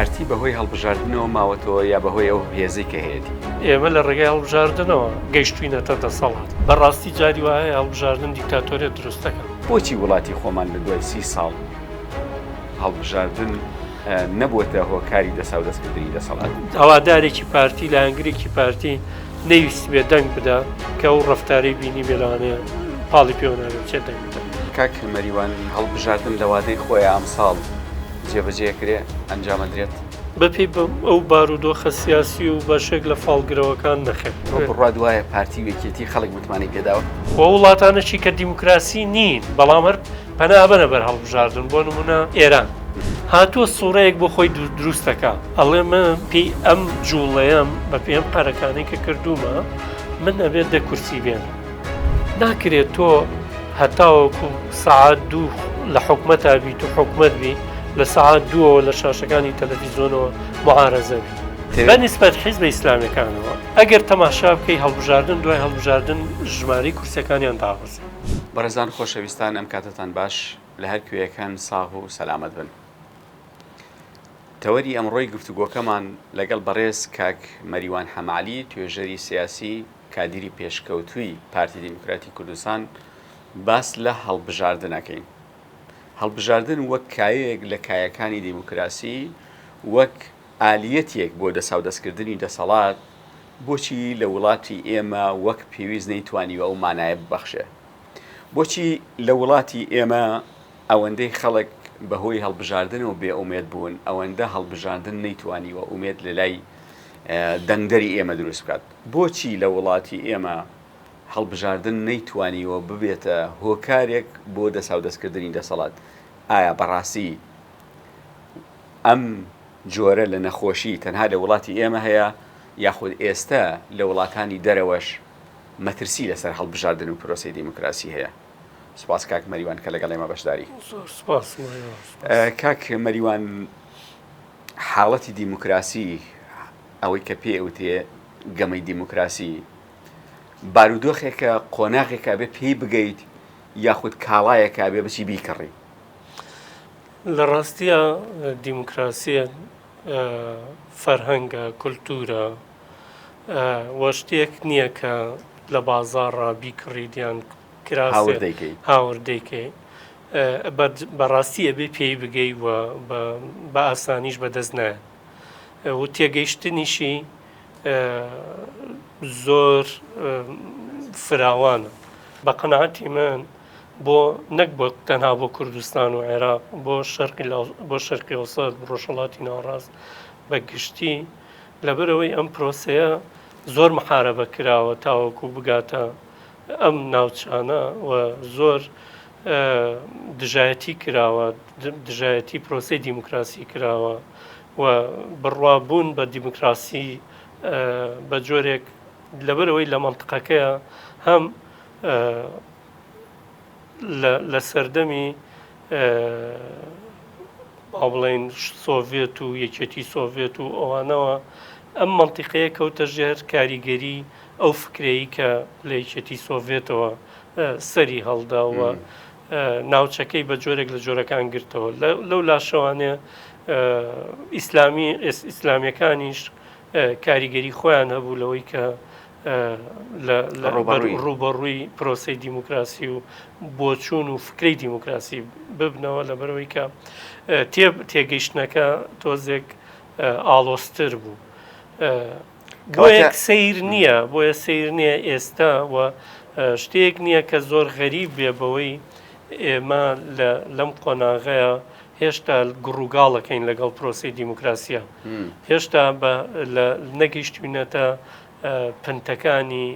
پارتی بەهۆی هەڵبژاردنەوە ماوەتەوە یا بەهۆی ئەو هێزەی کە هەیەی؟ ئێمە لە ڕێگای هەڵبژاردنەوە گەیشتوینەتە دەسەڵات. بەڕاستی جاری وایە هەڵبژاردن دیکتاتۆریەت دروستەکە. بۆچی وڵاتی خۆمان لە دوای 30 ساڵ هەڵبژاردن نەبووەتە هۆکاری دەسا و دەستکردنی دەسەڵات؟ هەوادارێکی پارتی لە هەنگرێکی پارتی نەویستی بێ دەنگ بدا کە ئەو ڕەفتارەی بینی بێلانەیە پاڵی پێوەناوێت چێ دەنگ بدا. کاک مەریوان هەڵبژاردن لە وادەی خۆی ئەمساڵ جێبەجێکرێ ئەنجامەدرێت بەپێی ئەو بارودۆخە سیاسی و بەشێک لە فاڵگرەوەکان نەخێت. بڕات وایە پارتی وەکێتی خەڵک متمانی پێداوە بۆ وڵاتانەشی کە دیموکراسی نین بەڵام هەر پەنابەنە بەر هەڵبژاردن بۆ نمونە ئێران هاتووە سوورەیەک بۆ خۆی دروستەکە ئەڵێ من پێی ئەم جوڵەیەم بە پێم قەرەکانەی کە کردومە من ئەبێت دە کورسی بێن ناکرێت تۆ هەتاوەکو سەعات دوو لە حکومەتا بیت و حکومەت بی لە سەعات دووەوە لە شاشەکانی تەلەڤیزۆنەوە معارەزە بی بە نیسبەت حیزبە ئیسلامیەکانەوە ئەگەر تەماشا بکەی هەڵبژاردن دوای هەڵبژاردن ژمارەی کورسەکانیان داوەزێ. بەڕێزان خۆشەویستان ئەم کاتتان باش لە هەر کوێیەکان ساغ و سەلامەت بن. تەوەری ئەمڕۆی گفتوگۆکەمان لەگەڵ بەڕێز کاک مەریوان حەمالی توێژەری سیاسی کادیری پێشکەوتووی پارتی دیموکراتی کوردستان باس لە هەڵبژاردنەکەین. هەڵبژاردن وەک کایەک لە کایەکانی دیموکراسی وەک ئالیەتێک بۆ دەسا و دەستکردنی دەسەڵات بۆچی لە وڵاتی ئێمە وەک پێویست نەیتوانیوە ئەو مانایە ببەخشێ؟ بۆچی لە وڵاتی ئێمە ئەوەندەی خەڵک بەهۆی هەڵبژاردن و بێ ئومێد بوون ئەوەندە هەڵبژاردن نەیتوانیوە ئومێد لە لای دەنگدەری ئێمە دروست بکات؟ بۆچی لە وڵاتی ئێمە هەڵبژاردن نەیتوانیوە ببێتە هۆکارێک بۆ دەسا و دەستکردنی دەسەڵات؟ ئایا بەڕاستی ئەم جۆرە لە نەخۆشی تەنها لە وڵاتی ئێمە هەیە یاخود ئێستا لە وڵاتانی دەرەوەش مەترسی لەسەر هەڵبژاردن و پرۆسی دیموکراسی هەیە؟ سوپاس کاک مەریوان کە لەگەڵ ئێمە بەشداری. کاک مەریوان حاڵەتی دیموکراسی ئەوەی کە پێوتێ گەمەی دیموکراسی بارودۆخێکە قۆناغێکە بێ پێی بگەیت یاخود کاڵایەکە بێ بچی بیکڕی؟ لە ڕاستیە دیموکراسیە فەرهەنگە کولتورە وە شتێک نییە کە لە بازاڕ بیکڕیدیان هاوردەیکەی بەڕاستی ئەبێ پێی بگەی و بە ئاسانیش بەدەست نایە و تێگەیشتنیشی زۆر فراوانە. بە قەناعەتی من بۆ نەک بۆ تەنها بۆ کوردستان و عێراق بۆ شەرقی ئەوسەط ڕۆژهەڵاتی ناوەڕاست بە گشتی لەبەرەوەی ئەم پرۆسەیە زۆر محارەبە کراوە تاوەکو بگاتە ئەم ناوچانە و زۆر دژایەتی کراوە دژایەتی پرۆسی دیموکراسی کراوە و بڕوابوون بە دیموکراسی بە جۆرێک لەبەرەوەی لە مەنتقەکەیە هەم لە سەردەمی بڵێن سۆڤێت و یەکێتی سۆڤێت و ئەوانەوە ئەم مەنتیقەیە کەوتە ژێر کاریگەری ئەو فکرەیە کە لە یەکێتی سۆڤێتەوە سەری هەڵداوە ناوچەکەی بە جۆرێک لە جۆرەکان گرتەوە. لەو لاشەوانێ ئیسلامیەکانیش کاریگەری خۆیان هەبوو لەوەی کە ڕوبەڕووی پرۆسی دیموکراسی و بۆچوون و فکرەی دیموکراسی ببنەوە لەبەرەوەی کە تێگەیشتنەکە تۆزێک ئاڵۆستر بوو. بۆیە سیر نییە بۆیە سیر نییە ئێستا و شتێک نییە کە زۆر غەریب بێ بەوەی ئێمە لەم قۆناغەیە هێشتا گڕووگاڵەکەین لەگەڵ پرۆسی دیموکراسیە هێشتا نەگەیشتوینەتە پنتەکانی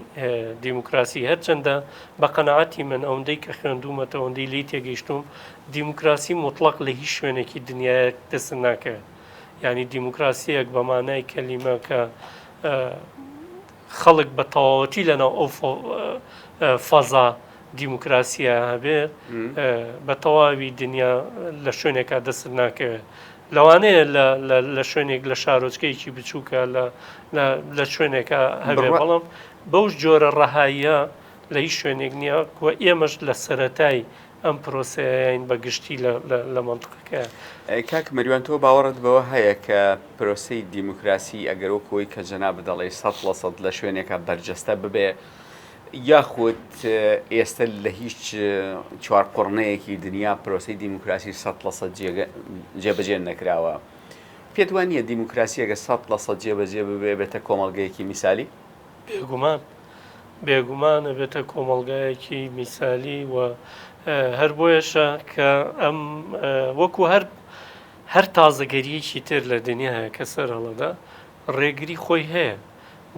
دیموکراسی هەرچەندە بە قەناعەتی من ئەوەندەی کە خوێندومەتە ئەوەندەی لی تێگەیشتوم دیموکراسی مطلق لە هیچ شوێنێکی دنیای دەست ناکەوێت. یعنی دیموکراسیەک بە مانای کەلیمە کە خەڵک بە تەواوەتی لەناو ئەو فەزا دیموکراسیە هەبێت بە تەواوی دنیا لە شوێنێکا دەست ناکەوێت. لەوانەیە لە شوێنێک لە شارۆچکەیەکی بچووکە لە شوێنێکە هەبێت بەڵام بەو جۆرە ڕەهاییە لە هیچ شوێنێک نییە و ئێمەش لە سەرەتای ئەم پرۆسەیەین بەگشتی لە منطقەکە. کاک مەریوان تۆ باوەڕت بەوە هەیە کە پرۆسەی دیموکراسی ئەگەر وەکەوەی کە جەناب دەڵێ 100% لە شوێنێکە بەرجەستە ببێ یاخود ئێستا لە هیچ چوارقڕنەیەکی دنیا پرۆسەی دیموکراسی 100% جێبەجێ نەکراوە. پێت وانە دیموکراسی ئەگە 100% جێبەجێ ببێ بێتە کۆمەڵگەیەکی میسالی؟ بێگومانە بێتە کۆمەڵگایەکی میسالی و هەر بۆیەشە کە ئەم وەکو هەر تازەگەریەکی تر لە دنیاە کە سەر هەڵەدا ڕێگری خۆی هەیە.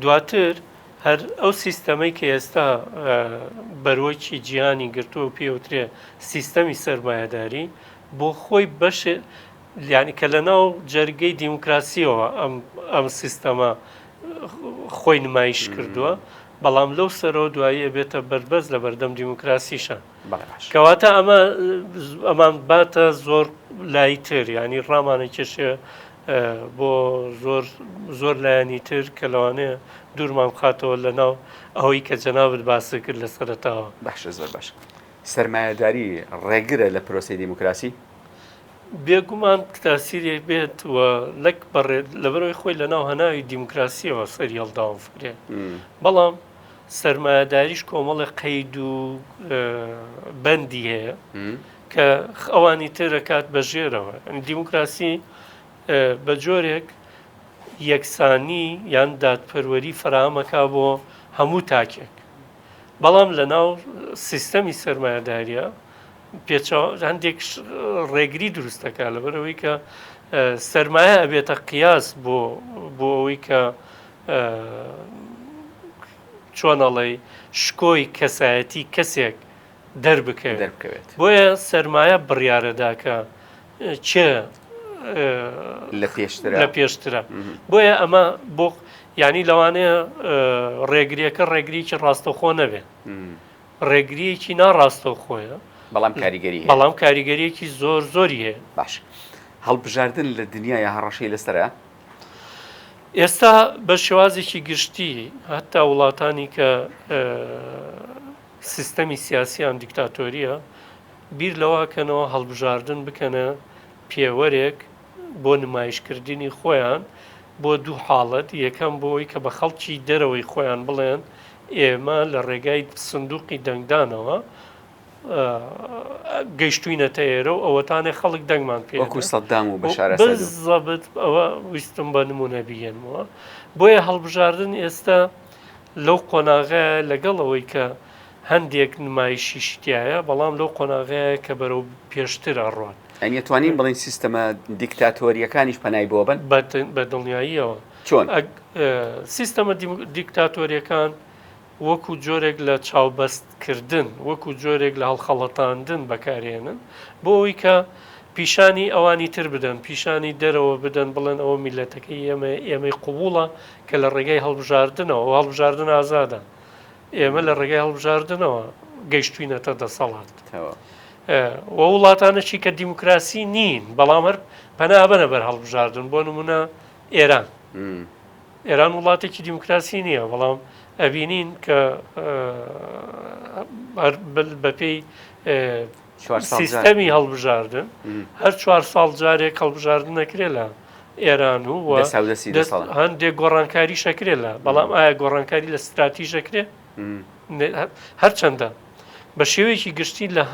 دواتر هەر ئەو سیستەمەی کە ئێستا بەرۆکی جیهانی گرتووە پێوترێ سیستەمی سەرمایەداری بۆ خۆی بەشێ یعنی کە لە ناو جەرگەی دیموکراسیەوە ئەم سیستەمە خۆی نمایش کردووە، بەڵام لەو سەرەوە دواییە بێتە بەربەز لە بەردەم دیموکراسیشە. کەواتە ئەمان باتە زۆر لایتر، ینی ڕامانە کێشێ بۆ زۆر لایەنی تر کە لەوانەیە دوورمان بخاتەوە لە ناو ئەوەی کە جەنابەت باسی کرد لە سەرەتاوە. باشە، زۆر باش. سەرمایەداری ڕێگرە لە پرۆسەی دیموکراسی؟ بێگومان تاسیرێک بێت و لەبەرەوەی خۆی لە ناو هەناوی دیموکراسیەوە سەری هەڵداوم فکرێ، بەڵام سەرمایەداریش کۆمەڵی قەید و بەندی هەیە کە ئەوانی ترەکات بەژێرەوە. دیموکراسی بە جۆرێک یەکسانی یان دادپەروەری فراهەمەکا بۆ هەموو تاکێک، بەڵام لە ناو سیستەمی سەرمایەداریە هەندێک ڕێگری دروستەکە لەبەرەوەی کە سەرمایە ئەبێتە قیاس بۆ ئەوەی کە چۆنەڵێ شکۆی کەسایەتی کەسێک دەربکەوێت. بۆیە سەرمایە بڕیارەداکە چێ لە پێشترە. بۆیە ئەمە بۆ ینی لەوانەیە ڕێگریەکە ڕێگریکی ڕاستەخۆ نەبێت، ڕێگریەکی ناڕاستەخۆیە، بەڵام کاریگەریەکی زۆری هەیە. باش، هەڵبژاردن لە دنیای هەڕەشەی لەسرە ئێستا بە شێوازێکی گشتی هەتا وڵاتانی کە سیستەمی سیاسیان دیکتاتۆریە بیر لەواکەنەوە هەڵبژاردن بکەنە پێوەرێک بۆ نمایشکردنی خۆیان بۆ دوو حاڵەت. یەکەم بۆی کە بە خەڵکی دەرەوەی خۆیان بڵێن ئێمە لە ڕێگای سندوقی دەنگدانەوە گەیشتوینەتە ئێرە و ئەوەتانێ خەڵک دەنگمان پێ وەکو سەدام و بەشار بەزەبت ئەوە ویستم بە نمونە بگەنەوە. بۆیە هەڵبژاردن ئێستا لەو قۆناغەیە لەگەڵەوەی کە هەندێک نمایشی شتایە، بەڵام لەو قۆناغەیە کە بەرەو پێشتر ئەڕۆن. ئەنیێتوانین بڵین سیستەمە دیکتاتۆریەکانیش پەنای بۆ بن بە دڵنیاییەوە. چۆن سیستەمە دیکتاتۆریەکان وەکو جۆرێک لە چاوبەستکردن، وەکو جۆرێک لە هەڵخەڵەتاندن بەکارێنن بۆ ئەوی کە پیشانی ئەوانی تر بدەن، پیشانی دەرەوە بدەن، بڵێن ئەوە میلەتەکەی ئێمەی قوبوڵە کە لە ڕێگەی هەڵبژاردنەوە و هەڵبژاردن ئازادە، ئێمە لە ڕێگەی هەڵبژاردنەوە گەیشتوینەتە دەسەڵات. وە وڵاتانەشی کە دیموکراسی نین، بەڵام هەر پەنابەنە بەر هەڵبژاردن. بۆ نمونە ئێران وڵاتێکی دیموکراسی نییە، بەڵام ئەبینین کە بەپێی سیستەمی هەڵبژاردن هەر 4 ساڵ جارێک هەڵبژاردن نەکرێت لە ئێران و هەندێک گۆڕانکاری شەکرێت لە، بەڵام ئایا گۆڕانکاری لە استراتیژەکرێت هەرچەندە بە شێوەیەکی گشتی لە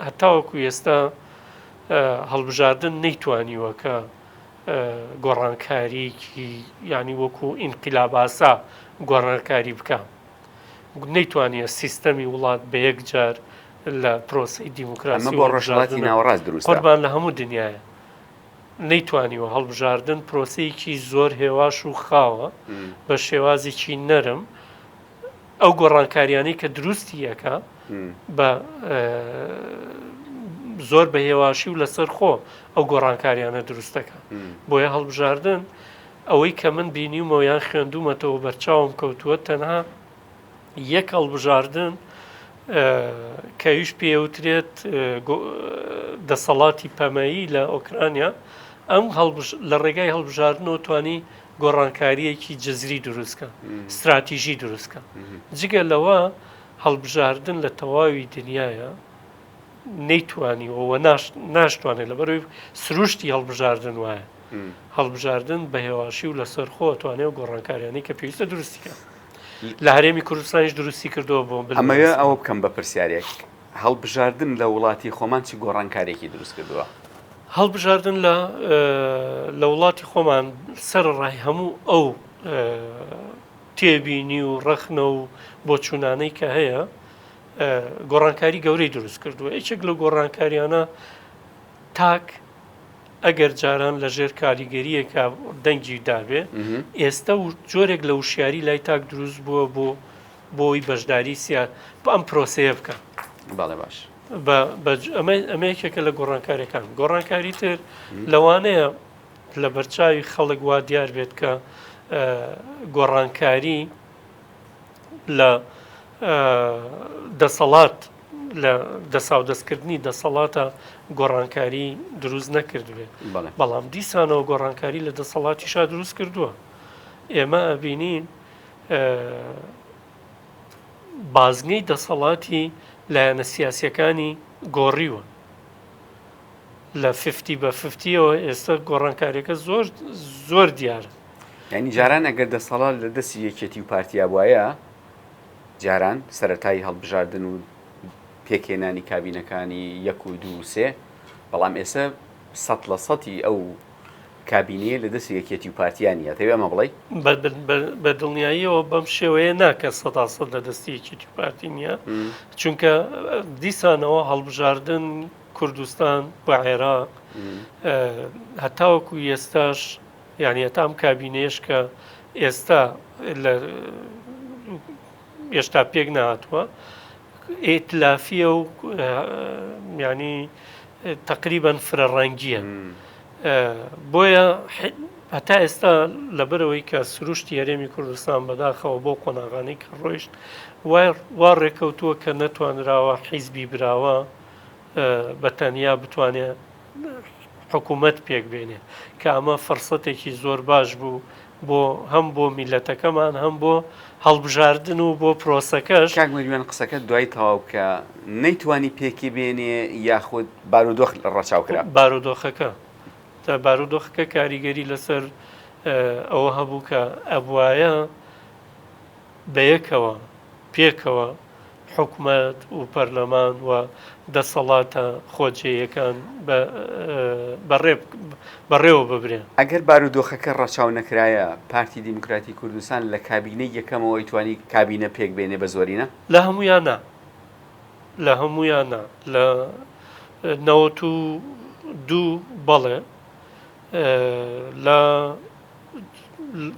هەتاوەکو ئێستا هەڵبژاردن نەیتوانیوە کە گۆڕانکاریکی ینی وەکو ئینقیلاباسا گۆڕانکاری بکە، نەیتوانێت سیستەمی وڵات بە یەک جار لە پرۆسی دیموکراسی بۆ ڕۆژهەڵاتی ناوەڕاست دروست قوربان لە هەموو دنیاە نەیتوانیوە هەڵبژاردن پرۆسەیەکی زۆر هێواش و خاوە بە شێوازێکی نەرم ئەو گۆڕانکاریانەی کە دروستی یەکە بە زۆر بە هێواشی و لەسەر خۆ ئەو گۆڕانکاریانە دروستەکە. بۆیە هەڵبژاردن ئەوەی کە من بینیمەوە یان خوێندومەتەوە بەرچاوم کەوتووە تەنها یەک هەڵبژاردن کەویش پێوترێت دەسەڵاتی پەمەیی لە ئۆکرانیا، ئەم لە ڕێگای هەڵبژاردنەوە توانی گۆڕانکاریەکی جزری دروستکە، استراتیژی دروستکە. جگە لەوە هەڵبژاردن لە تەواوی دنیاە نەیتوانیەوە ناشتوانێت لەبەرەوەی سروشتی هەڵبژاردن وایە هەڵبژاردن بە هێواشی و لەسەر خۆتوانێت گۆڕانکاریانی کە پێویستە دروستیکە لە هەرێمی کوردستانیش دروستی کردەوە بۆ ئەمەوێ ئەوە بکەم بە پرسیارێک هەڵبژاردن لە وڵاتی خۆمان چی گۆڕانکارێکی دروست کردووە هەڵبژاردن لە وڵاتی خۆمان سەرڕای هەموو ئەو تێبینی و ڕەخنە و بۆچوونانەی کە هەیە گۆڕانکاری گەورەی دروست کردووە یەکێک لە گۆڕانکاریانە تاک ئەگەر جاران لە ژێر کاریگەریەکە دەنگی دابێ ئێستا و جۆرێک لە وشیاری لای تاک دروست بووە بۆی بەشداری ئەم پرۆسەیە بکە باڵێ باش ئەمە یەکێکە لە گۆڕانکاریەکان گۆڕانکاری تر لەوانەیە لە بەرچاوی خەڵک وا دیار بێت کە گۆڕانکاری لە دەسەڵات لە دەساو دەستکردنی دەسەڵاتە گۆڕانکاری دروست نەکردوێ بەڵام دیسانەوە گۆڕانکاری لە دەسەڵاتیشا دروست کردووە ئێمە ئەبینین بازنەی دەسەڵاتی لایەنە سیاسیەکانی گۆڕیوە لە 50 بە 50ەوە ئێستا گۆڕانکاریەکە زۆر دیارە یعنی جاران ئەگەر دەسەڵات لە دەستی یەکێتی و پارتیا بواە جاران سەرەتایی هەڵبژاردن و پێکێنانی کابینەکانی 1 و 2 و 3 بەڵام ئێستا 100% ئەو کابینەیە لە دەستی یەکێتی و پارتیانە تەوێ ئەمە بڵێ بە دڵنیاییەوە بەم شێوەیە ناکە 100% لە دەستی یەکێتی و پارتی نییە چونکە دیسانەوە هەڵبژاردن کوردستان و عێراق هەتاوەکو ئێستاش یعنی هەتام کابینەیەش کە ئێستا هێشتا پێک نهاتووە ئێتلافیە و ینی تقریبان فرەڕەنگیە بۆیە هەتا ئێستا لەبەرەوەی کە سروشتی هەرێمی کوردستان بەداخەوە بۆ قۆناغانەی کە ڕۆیشت وا ڕێکەوتووە کە نەتوانراوە حیزبی براوە بەتەنیا بتوانێت حکوومەت پێک بێنێ کە ئەمە فەرسەتێکی زۆر باش بوو بۆ هەم بۆ میلەتەکەمان هەم بۆ هەڵبژاردن و بۆ پرۆسەکەش کاک مەریوان قسەکەت دوای تەواو بکە نەیتوانی پێکی بێنێ یاخود بارودۆخ ڕەچاو کرا بارودۆخەکە تا بارودۆخەکە کاریگەری لەسەر ئەوە هەبوو کە ئەبوایە بەیەکەوە پێکەوە حکوومەت و پەرلەمان و دەسەڵاتە خۆجێیەکان بەڕێوە ببرێن ئەگەر بارودۆخەکە ڕەچاو نەکرایە پارتی دیموکراتی کوردستان لە کابینەی یەکەمەوە ئەیتوانی کابینە پێک بێنێ بە زۆرینە لە هەمویانە لە 92 بەڵێ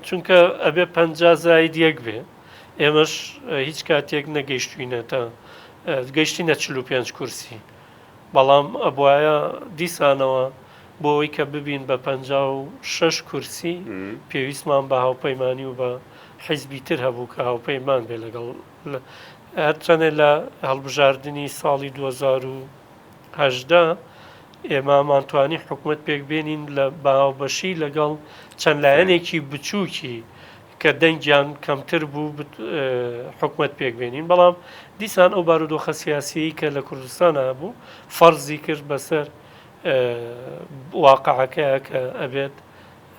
چونکە ئەبێ 50 زاید یەک بێ ئێمەش هیچ کاتێک نەگەیشتوینەتە گەیشتینە 45 کورسی بەڵام ئەبوایە دیسانەوە بۆ ئەوەی کە ببین بە 56 کورسی پێویستمان بە هاوپەیمانی و بە حیزبی تر هەبوو کە هاوپەیمان بێ لەگەڵ هەرچەنێ لە هەڵبژاردننی ساڵی 2010 ئێمامانتوانی حکوومەت پێک بێنین لە باوبەشی لەگەڵ چەند لایەنێکی بچووکی کە دەنگیان کەمتر بوو حکوومەت پێک بێنین بەڵام دیسان ئەو بارودۆخە سیاسی کە لە کوردستانە بوو فەرزی کرد بەسەر واقعەکەیە کە ئەبێت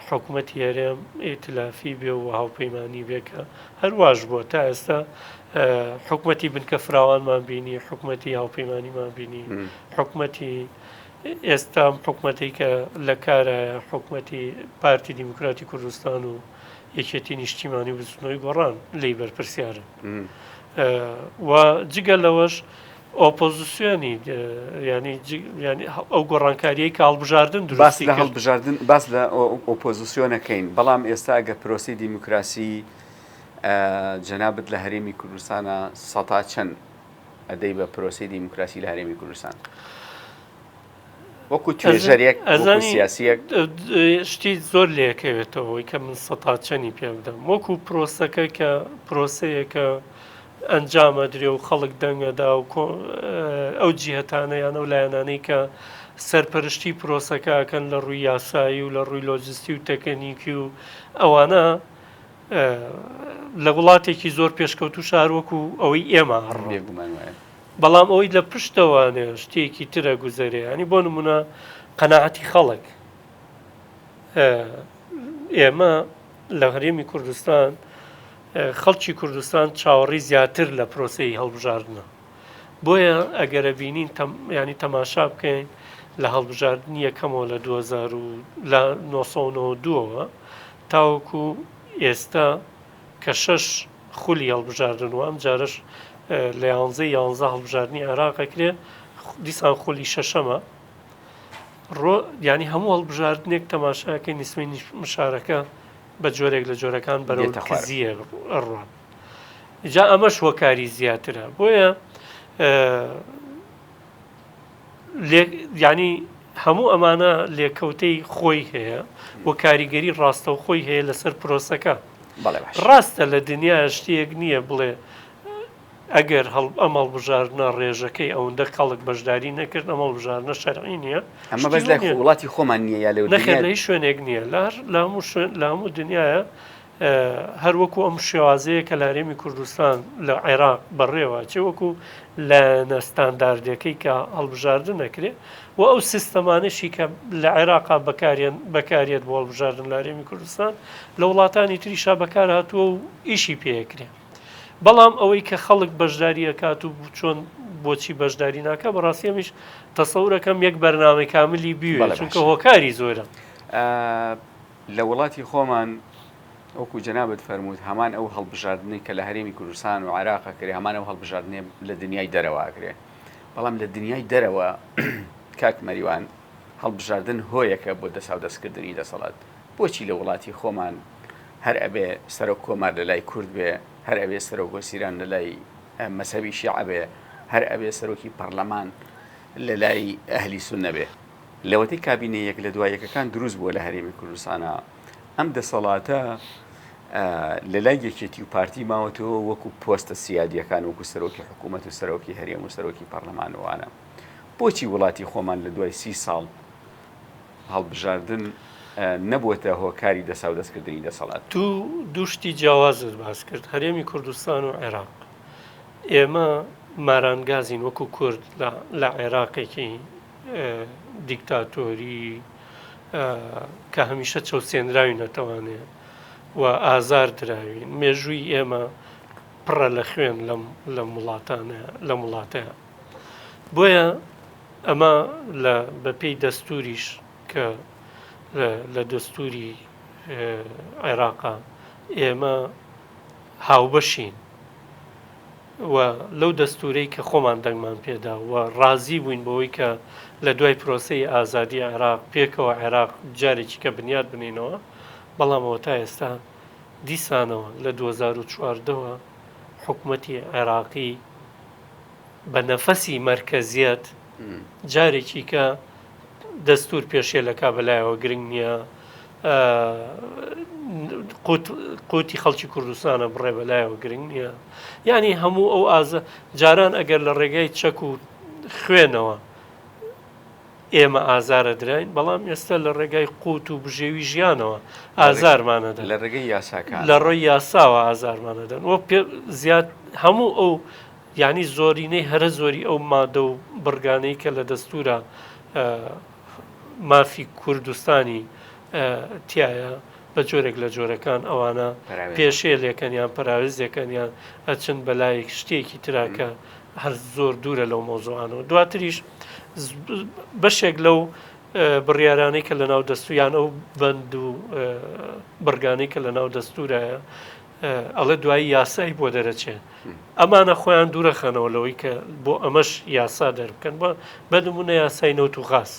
حکوومەتی هەرێم ئێتلافی بێ و هاوپەیمانی بێکە هەرواش بووە تا ئێستا حکوومەتی بنکە فراوانمان بینی حکوومەتی هاوپەیمانیمان بینی حکوومەتی ئێستا حکوومەتی کە لە کارە حکوومەتی پارتی دیموکراتی کوردستان و یەکێتی نیشتیمانی و بچوونەوەی گۆڕان لی بەرپرسیارن و جگە لەوەش ئۆپۆزیسیۆنی ینی ئەو گۆڕانکاریەی کە هەڵبژاردن باس لە هەڵبژاردن باس لە ئۆپۆزیسیۆنەکەین بەڵام ئێستا ئەگە پرۆسی دیموکراسی جەنابەت لە هەرێمی کوردستانە سەتا چەند ئەدەی بە پرۆسی دیموکراسی لە هەرێمی کوردستان وەکو توێژەرێک سیاسیەک شتی زۆر لێکەوێتەوەی کە من سەتا چەندی پێ بدەم وەکو پرۆسەکە کە پرۆسەیەکە ئەنجامە درێ و خەڵک دەنگەدا و ئەو جیهەتانە یان ئەو لایەنانەی کە سەرپەرشتی پرۆسەکەکەن لە ڕووی یاسایی و لە ڕووی لۆجستی و تەکنیکی و ئەوانە لە وڵاتێکی زۆر پێشکەوت و شار وەکو ئەوەی ئێمە بێگومان وایە بەڵام ئەوەی لە پشتەوانێ شتێکی ترە گوزەرێ ینی بۆ نمونە قەناعەتی خەڵک ئێمە لە هەرێمی کوردستان خەڵکی کوردستان چاوەڕی زیاتر لە پرۆسەی هەڵبژاردنە بۆیە ئەگەرە بینین ینی تەماشا بکەین لە هەڵبژاردننی یەکەمەوە لە 1992ەوە تاوەکو ئێستا کە 6 خولی هەڵبژاردن و ئەم جارش لە 11 هەڵبژاردننی عێراقەکرێ دیسان خولی شەشەمە ینی هەموو هەڵبژاردنێک تەماشاکەی نیسمەی مشارەکە بە جۆرێک لە جۆرەکان بەرەو قزیە ڕوان جا ئەمەش وەکاری زیاترە بۆیە ینی هەموو ئەمانە لێکەوتەی خۆی هەیە و کاریگەری ڕاستە و خۆی هەیە لەسەر پرۆسەکە ڕاستە لە دنیا شتێک نییە بڵێ ئەگەر ئەم هەڵبژاردنە ڕێژەکەی ئەوەندە خەڵک بەشداری نەکرد ئەم هەڵبژاردنە شەرعی نییە ئەمە بەش لە وڵاتی خۆمان نییە نەخێر لە هیچ شوێنێک نییە لە هەموو دنیاە هەروەکو ئەم شێوازەیە کە لە هەرێمی کوردستان لە عێراق بەڕێوە چێ وەکو لە نەستانداردەکەی کە هەڵبژاردن نەکرێ و ئەو سیستەمانشی کە لە عێراقا بەکارێت بۆ هەڵبژاردن لە هەرێمی کوردستان لە وڵاتانی تریشا بەکار هاتووە و ئیشی پێکرێ بەڵام ئەوەی کە خەڵک بەشداری ئەکات و چۆن بۆچی بەشداری ناکە بەڕاستی ئەمیش تەسەورەکەم یەک بەرنامەی کاملی بیوێ چونکە هۆکاری زۆرە لە وڵاتی خۆمان وەکو جەنابەت فەرمووت هەمان ئەو هەڵبژاردنەی کە لە هەرێمی کوردستان و عێراقا کرێ هەمان ئەو هەڵبژاردنێ لە دنیای دەرەوە کرێ بەڵام لە دنیای دەرەوە کاک مەریوان هەڵبژاردن هۆیەکە بۆ دەسا و دەستکردنی دەسەڵات بۆچی لە وڵاتی خۆمان هەر ئەبێ سەرۆک کۆمار لە لای کورد بێ هەر ئەبێ سەرۆک وەزیران لە لای مەسەبی شیعە بێ هەر ئەبێ سەرۆکی پەرلەمان لە لای ئەهلی سوننە بێ لەوەتەی کابینەیەک لە دوایەکەکان دروست بووە لە هەرێمی کوردستانە ئەم دەسەڵاتە لە لای یەکێتی و پارتی ماوەتەوە وەکو پۆستە سیادیەکان وەکو سەرۆکی حکوومەت و سەرۆکی هەرێم و سەرۆکی پەرلەمانوانە بۆچی وڵاتی خۆمان لە دوای 30 ساڵ هەڵبژاردن نەبووەتە هۆکاری دەسا و دەستکردنی دەسەڵات دووشتی جیاوازت باس کرد هەرێمی کوردستان و عێراق ئێمە مارانگازین وەکو کورد لە عێراقێکی دیکتاتۆری کە هەمیشە چەوسێنراوی نەتەوانێت و ئازار دراوین مێژووی ئێمە پڕە لە خوێن لە وڵاتەیە بۆیە ئەمە بەپێی دەستوریش کە لە دەستوری عێراقا ئێمە هاوبەشین و لەو دەستورەی کە خۆمان دەنگمان پێدا و ڕازی بووین بەوەی کە لە دوای پرۆسەی ئازادی عێراق پێکەوە عێراق جارێکی کە بنیاد بنینەوە بەڵامەوە تا ئێستا دیسانەوە لە 2014ەوە حکوومەتی عێراقی بە نەفەسی مەرکەزیەت جارێکی کە دەستور پێشێلەکە بەلایەوە گرنگ نییە قوتی خەڵکی کوردستانە بڕێ بەلایەوە گرنگ نییە یعنی هەموو ئەو جاران ئەگەر لە ڕێگای چەک و خوێنەوە ئێمە ئازارە درین بەڵام ئێستا لە ڕێگای قوت و بژێوی ژیانەوە ئازارمانەدەن لە ڕێگەی یاساکان لە ڕۆی یاساوە ئازارمانەدەن وە زیاد هەموو ئەو یعنی زۆرینەی هەرە زۆری ئەو مادە و بڕگانەی کە لە دەستورە مافی کوردستانی تایە بە جۆرێک لە جۆرەکان ئەوانە پێشێلێکەنیان پراوێزێکەنیان ئەچن بەلای شتێکی تراکە هەر زۆر دوورە لەو مۆزوعانەوە دواتریش بەشێک لەو بڕیارانەی کە لە ناو دەستوریان ئەو بند و بڕگانەی کە لە ناو دەستورایە ئەڵێ دوایی یاسایی بۆ دەرەچێت ئەمانە خۆیان دوورەخەنەوە لەوەی کە بۆ ئەمەش یاسا دەربکەن بە نمونە یاسای نەوت و غاز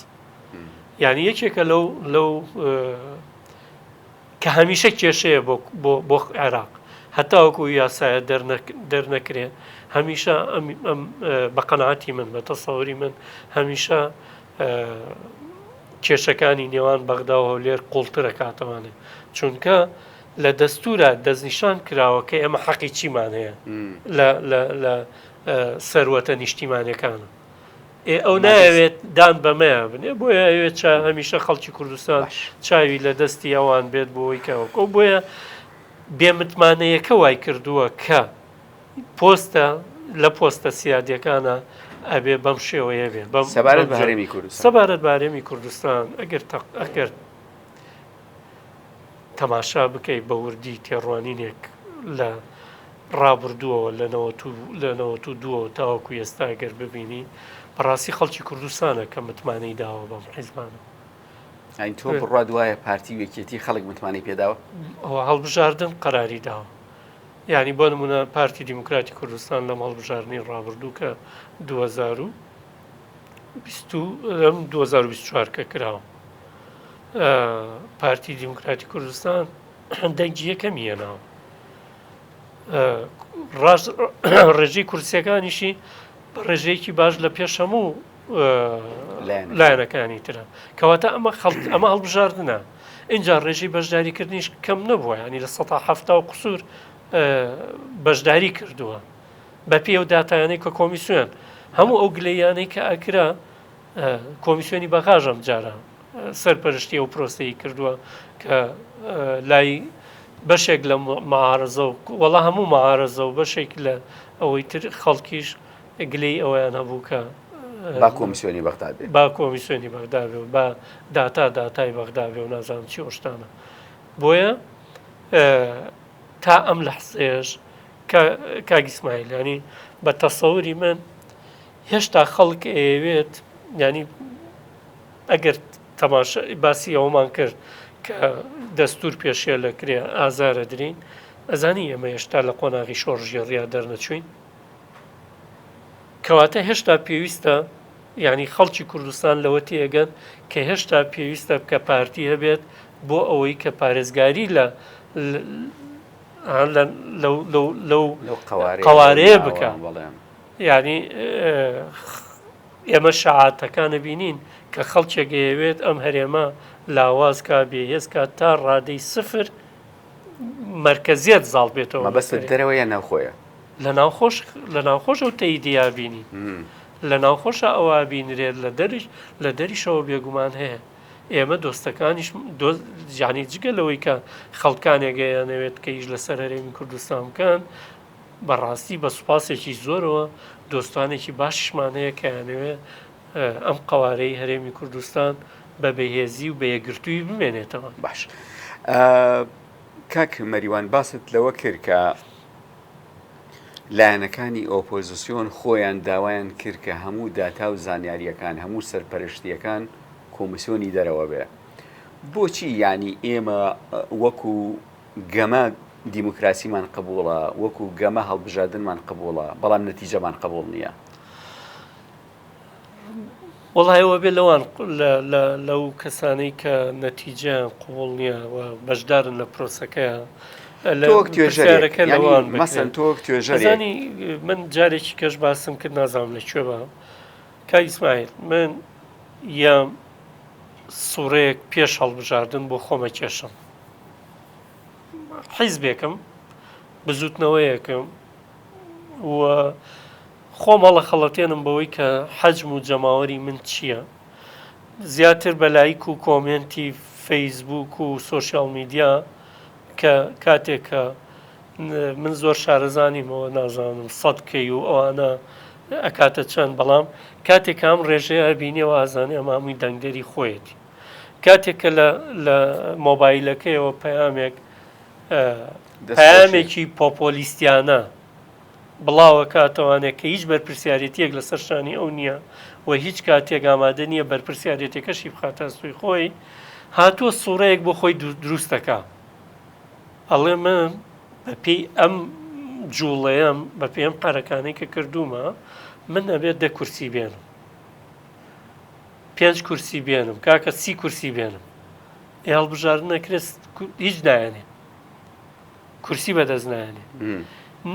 یعنی یەکێکە لەو کە هەمیشە کێشەیە بۆ عێراق هەتا وەکو یاسایە دەرنەکرێت هەمیشە بە قەناعەتی من بە تەسەوری من هەمیشە کێشەکانی نێوان بەغدا و هەولێر قوڵترە کاتەوانێ چونکە لە دەستورە دەستنیشان کراوە کە ئێمە حەقی چیمان هەیە لە سەروەتە نیشتیمانیەکانە ئەو ناوێت دان بەمەیە بنێ بۆیە ئەوێت هەمیشە خەڵکی کوردستان چاوی لە دەستی ئەوان بێت بۆەوەی کەوەکە بۆیە بێمتمانەیەکە وای کردووە کە پۆستە لە پۆستە سیادیەکانە ئەبێ بەم شێوەیە بێ سەبارەت بە هەرێمی کوردستان سەبارەت بە هەرێمی کوردستان ئەگەر تەماشا بکەیت بە وردی تێڕوانینێک لە ڕابردووەوە لە 92 تاوەکو ئێستا گەر ببینی بەڕاستی خەڵکی کوردستانە کە متمانەی داوە بەم حیزبانە ئەین تۆ بڕوا دوایە پارتی وەکێتی خەڵک متمانەی پێداوە ئەوە هەڵبژاردن قەراری داوە یعنی بۆ نمونە پارتی دیموکراتی کوردستان لەم هەڵبژاردننی ڕابردوو کە 2024 کە کراوە پارتی دیموکراتی کوردستان دەنگی یەکەمی هێناوە ڕێژەی کورسیەکانیشی بە ڕێژەیەکی باش لە پێش هەموو لایەنەکانی ترە کەواتە ئەمە هەڵبژاردنە اینجا ڕێژەی بەشداریکردنیش کەم نەبووە ینی لە 1970 قسوور بەشداری کردووە بە پێ و داتایانەی کە کۆمیسیۆن هەموو ئەو گلەیانەی کە ئەکرا کۆمیسیۆنی بەغاژەم جارە سەرپەرشتی ئەو پرۆسەی کردووە کە لای بەشێک لە معارەزە و وەڵا هەموو معارەزە و بەشێک لە ئەوەی تر خەڵکیش گلەی ئەویان هەبوو کە با کۆمیسیۆنی بەغدا بێ با کۆمیسیۆنی بەغدا بێ و با داتای بەغدا بێ و نازانم چی ئۆشتانە بۆیە تا ئەم لە حسێش کاگی ئیسماعیل ینی بە تەسەوری من هێشتا خەڵک ئەوێت ینی ئەگەر تەماشا باسی ئەومان کرد کە دەستور پێشێ لە کرێ ئازارە درین ئەزانی ئەمە هێشتا لە قۆناغی شۆڕژی ڕیا دەرنەچوین کەواتە هێشتا پێویستە ینی خەڵکی کوردستان لەوە تێگەن کە هێشتا پێویستە بکە پارتی هەبێت بۆ ئەوەی کە پارێزگاری لەو قوارەیە بکە ینی ئێمە شەعاتەکانە بینین کە خەڵکێکەوێت ئەم هەرێمە لاواز کا بێهێزکە تا ڕادەی سفر مرکزیت زاڵ بێتەوە بەست دەرەوەیە ناوخۆیە لە ناوخۆش ئەو تەیدیا بینی لە ناوخۆشە ئەوە بینرێت لە دەریشەوە بێگومان هەیە ئێمە دۆستەکانیش جانی جگە لەوەی کە خەڵکانێگەیانەوێت کە هیچ لەسەر هەرێمی کوردستان بکەن بەڕاستی بە سوپاسێکی زۆرەوە دۆستانێکی باششمان هەیە کەیانەوێت ئەم قوارەی هەرێمی کوردستان بە بەهێزی و بەیەگرتووی بمێنێتەوە باش کاک مەریوان باست لەوە کرد کە لایەنەکانی ئۆپۆزیسیۆن خۆیان داوایان کرد کە هەموو داتا و زانیاریەکان هەموو سەرپەرشتیەکان کۆمیسیۆنی دەرەوە بێ بۆچی ینی ئێمە وەکو گەمە دیموکراسیمان قبوڵە وەکو گەمە هەڵبژاردنمان قبوڵە بەڵام نەتیجەمان قبوڵ نییە وەڵایەوە بێ لەوان لەو کەسانەی کە نەتیجەیان قوڵ نییە و بەشدارن لە پرۆسەکەیە مەسەن من جارێکی کەش باسم کرد نازانم لەکوێ بە کاک ئیسماعیل من یام سوورەیەک پێش هەڵبژاردن بۆ خۆمە کێشم حیزبێکم بزوتنەوەیەکم و خۆمەڵە خەڵەتێنم بەوەی کە حەجم و جەماوەری من چییە زیاتر بە لایک و کۆمنتی فەیسبوک و سۆشیال میدیا کە کاتێکە من زۆر شارەزانیمەوە نازانم سەدکەی و ئەوانە ئەکاتە چەند بەڵام کاتێک ئەم ڕێژەیە بینیەوە ئازانێ ئەمە هەمووی دەنگدەری خۆیەتی کاتێککە لە مۆبایلەکەیەوە پەیامێکی پۆپۆلیستیانە بڵاوە کاتەوانێت کە هیچ بەرپرسیارەتیەک لەسەر شانی ئەو نییە و هیچ کاتێک ئامادە نییە بەرپرسیارەتەکەشی بخاتە سوی خۆی هاتووە سوورەیەک بۆ خۆی دروستەکە ئەڵێ من بە پێی ئەم جوڵەیەم بە پێم قارەکانەی کە کردومە من ئەبێت 10 کورسی بێنم 5 کورسی بێنم کاکە 30 کورسی بێنم هەڵبژاردن نەکرێت هیچ نایەنێ کورسی بەدەست نایەنێ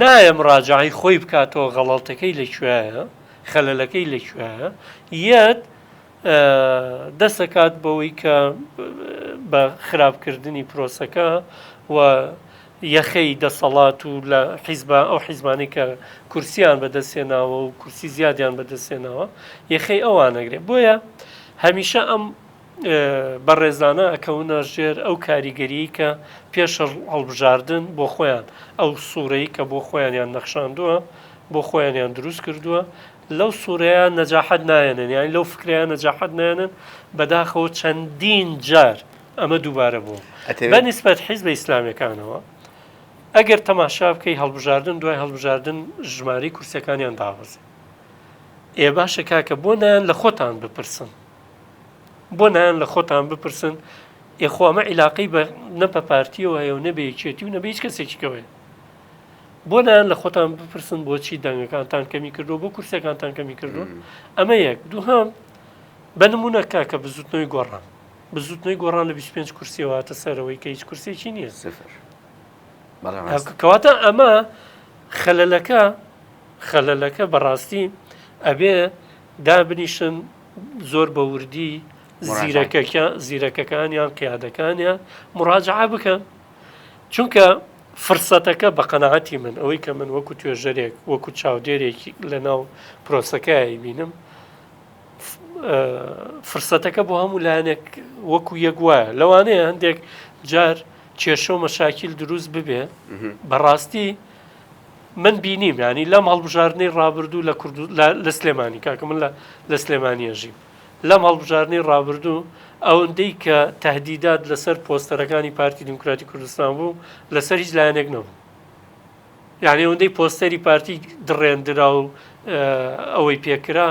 نایەم ڕاجعی خۆی بکاتەوە غەڵەتەکەی لەکوێیە خەلەلەکەی لەکوێیە یەت دەسەکات بەوەی کە بە خراپکردنی پرۆسەکە و یەخەی دەسەڵات و لە ئەو حیزبانی کە کورسیان بەدەستێناوە و کورسی زیادیان بەدەستێناوە یەخەی ئەوانەگرێت بۆیە هەمیشە ئەم بەڕێزانە ئەکەونە ژێر ئەو کاریگەری کە پێش هەڵبژاردن بۆ خۆیان ئەو سوورەی کە بۆ خۆیانیان نەخشاندووە بۆ خۆیانیان دروست کردووە لەو سوورەیە نەجاحەت نایەنن یانی لەو فکریان نەجاحەت نایەنن بەداخەوە چەندین جار ئەمە دووبارە بوو بەنسبەت حیزبە ئیسلامیەکانەوە ئەگەر تەماشا بکەی هەڵبژاردن دوای هەڵبژاردن ژمارەی کورسەکانیان داوەزێ ئێ باشە کاکە بۆ نایان لە خۆتان بپرسن بۆ نایان لە خۆتان بپرسن ئێخۆ ئەمە عیلاقەی بە نەپە پارتیەوە هەیە و نەبێ یەکێتی و نەبێ هیچ کەسێکیکەوەی بۆ نایان لە خۆتان بپرسن بۆچی دەنگەکانتان کەمی کردو بۆ کورسەکانتان کەمی کردو ئەمە یەک دووهەم بە نمونە کاکە بزوتنەوەی گۆڕان بزوتنەوەی گۆڕان لە 25 کورسیەوەتە سەرەوەی کە هیچ کورسێکی نییە کەواتە ئەمە خەلەلەکە بەڕاستی ئەبێ دابنیشن زۆر بە وردی زیرەکەکانیان قیادەکانیان مراجعە بکەن چونکە فرسەتەکە بە قەنەعەتی من ئەوەی کە من وەکو توێژەرێک وەکو چاودێرێکی لە ناو پرۆسەکەی بینم فرسەتەکە بۆ هەموو لایەنێک وەکو یەک وایە لەوانەیە هەندێک جار کێشە و مەشاکیل دروست ببێ بەڕاستی من بینیم ینی لەم هەڵبژاردنەی ڕابردوو لە سلێمانی کاکە من لە سلێمانی ئەژیم لەم هەڵبژاردنەی ڕابردوو ئەوەندەی کە تەهدیدات لەسەر پۆستەرەکانی پارتی دیموکراتی کوردستان بوو لەسەر هیچ لایەنێک نەبوو یعنی ئەوەندەی پۆستەری پارتی دڕێندرا و ئەوەی پێکرا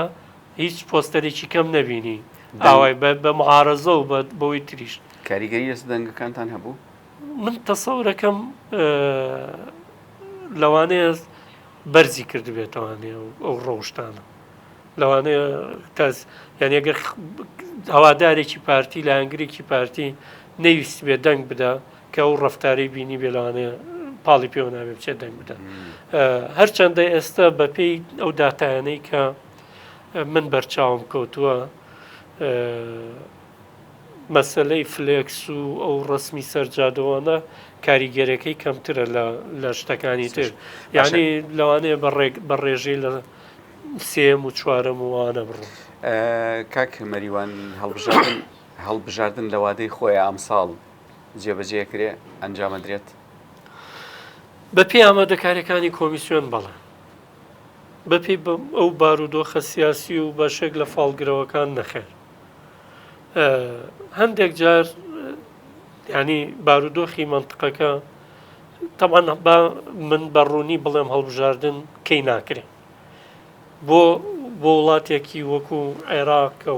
هیچ پۆستەرێکی کەم نەبینی ئاوای بە معارەزە و بەوەی تریش کاریگەری لەس دەنگەکانتان هەبوو من تەسەورەکەم لەوانەیە بەرزی کردبێتەوانێ ئەو ڕۆشتانە لەوانەیە یعنی ئەگەر هەوادارێکی پارتی لە هەنگرێکی پارتی نەویست بێ دەنگ بدا کە ئەو ڕەفتارەی بینی بێ لەوانەیە پاڵی پێوە نابێ بچێت دەنگ بدە هەرچەندە ئێستا بەپێی ئەو داتایانەی کە من بەرچاوم کەوتووە مەسەلەی فلێکس و ئەو ڕسمی سەرجادەوەنە کاریگەرەکەی کەمترە لە شتەکانی تر یعنی لەوانەیە بە ڕێژەی لە سێم و چوارەم وانە بڕۆ کاک مەریوان هەڵبژاردن لە وادەی خۆی ئەمساڵ جێبەجێکرێ ئەنجامەدرێت بەپێی ئامادەکاریەکانی کۆمیسیۆن بەڵێ بەپێی ئەو بارودۆخە سیاسی و بەشێک لە فاڵگرەوەکان نەخێر هەندێک جار ینی بارودۆخی منطقەکە تەمان من بەڕوونی بڵێم هەڵبژاردن کەی ناکرێ بۆ وڵاتێکی وەکو عێراق کە